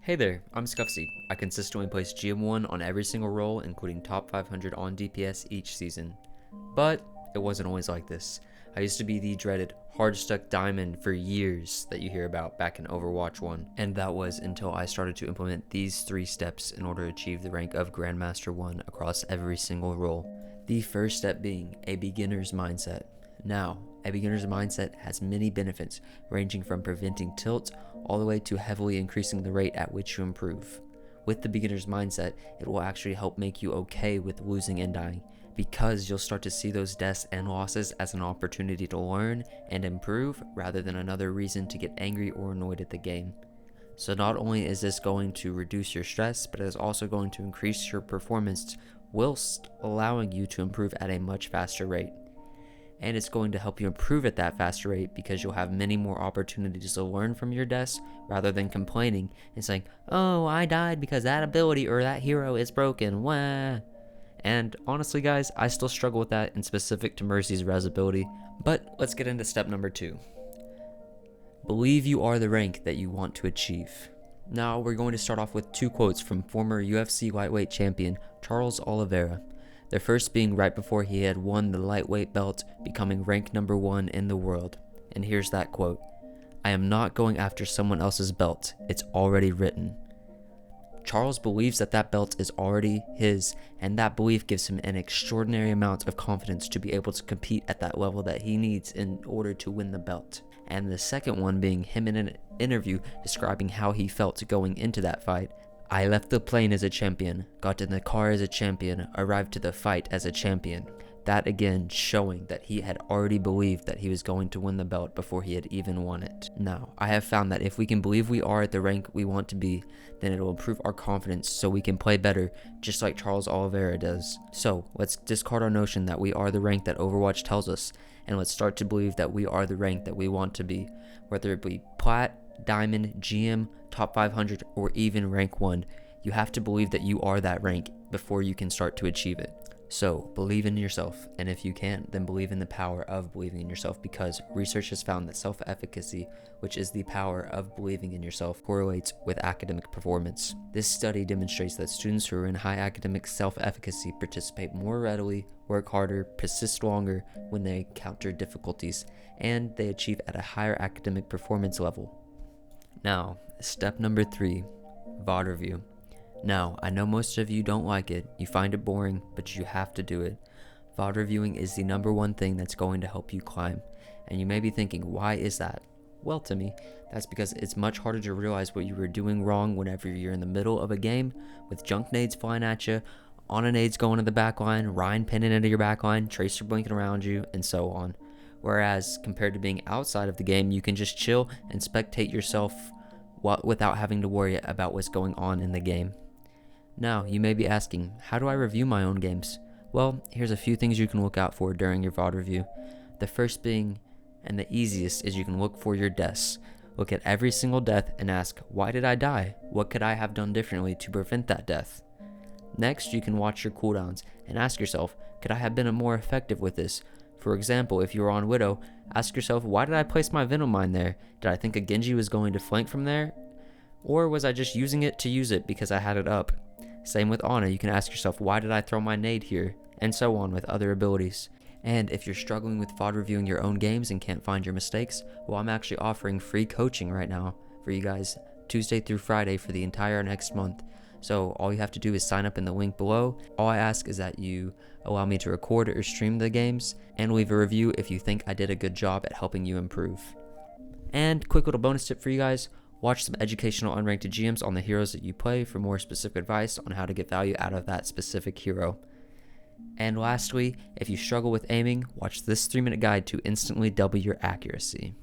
Hey there, I'm Scuffsy. I consistently place GM1 on every single role, including top 500 on DPS each season. But it wasn't always like this. I used to be the dreaded hard-stuck diamond for years that you hear about back in Overwatch 1, and that was until I started to implement these 3 steps in order to achieve the rank of Grandmaster 1 across every single role. The first step being a beginner's mindset. Now, a beginner's mindset has many benefits, ranging from preventing tilt all the way to heavily increasing the rate at which you improve. With the beginner's mindset, it will actually help make you okay with losing and dying, because you'll start to see those deaths and losses as an opportunity to learn and improve rather than another reason to get angry or annoyed at the game. So not only is this going to reduce your stress, but it is also going to increase your performance whilst allowing you to improve at a much faster rate. And it's going to help you improve at that faster rate because you'll have many more opportunities to learn from your deaths rather than complaining and saying, oh, I died because that ability or that hero is broken, wah. And honestly guys, I still struggle with that in specific to Mercy's res ability, but let's get into step number 2. Believe you are the rank that you want to achieve. Now we're going to start off with 2 quotes from former UFC lightweight champion Charles Oliveira. The first being right before he had won the lightweight belt, becoming rank number 1 in the world. And here's that quote: "I am not going after someone else's belt, it's already written." Charles believes that that belt is already his, and that belief gives him an extraordinary amount of confidence to be able to compete at that level that he needs in order to win the belt. And the second one being him in an interview describing how he felt going into that fight. I left the plane as a champion, got in the car as a champion, arrived to the fight as a champion. That again showing that he had already believed that he was going to win the belt before he had even won it. Now, I have found that if we can believe we are at the rank we want to be, then it will improve our confidence so we can play better, just like Charles Oliveira does. So, let's discard our notion that we are the rank that Overwatch tells us, and let's start to believe that we are the rank that we want to be, whether it be Plat, Diamond, GM, top 500, or even rank 1. You have to believe that you are that rank before you can start to achieve it. So believe in yourself, and if you can't, then believe in the power of believing in yourself, because research has found that self-efficacy, which is the power of believing in yourself, correlates with academic performance. This study demonstrates that students who are in high academic self-efficacy participate more readily, work harder, persist longer when they encounter difficulties, and they achieve at a higher academic performance level. Now, step number 3, VOD review. Now, I know most of you don't like it, you find it boring, but you have to do it. VOD reviewing is the number 1 thing that's going to help you climb. And you may be thinking, why is that? Well, to me, that's because it's much harder to realize what you were doing wrong whenever you're in the middle of a game with junk nades flying at you, Ana nades going to the backline, Ryan pinning into your backline, Tracer blinking around you, and so on. Whereas, compared to being outside of the game, you can just chill and spectate yourself without having to worry about what's going on in the game. Now, you may be asking, how do I review my own games? Well, here's a few things you can look out for during your VOD review. The first being, and the easiest, is you can look for your deaths. Look at every single death and ask, why did I die? What could I have done differently to prevent that death? Next, you can watch your cooldowns and ask yourself, could I have been more effective with this? For example, if you were on Widow, ask yourself, why did I place my Venom Mine there? Did I think a Genji was going to flank from there? Or was I just using it to use it because I had it up? Same with Ana, you can ask yourself, why did I throw my nade here? And so on with other abilities. And if you're struggling with VOD reviewing your own games and can't find your mistakes, well, I'm actually offering free coaching right now for you guys, Tuesday through Friday for the entire next month. So all you have to do is sign up in the link below. All I ask is that you allow me to record or stream the games, and leave a review if you think I did a good job at helping you improve. And quick little bonus tip for you guys, watch some educational unranked GMs on the heroes that you play for more specific advice on how to get value out of that specific hero. And lastly, if you struggle with aiming, watch this 3-minute guide to instantly double your accuracy.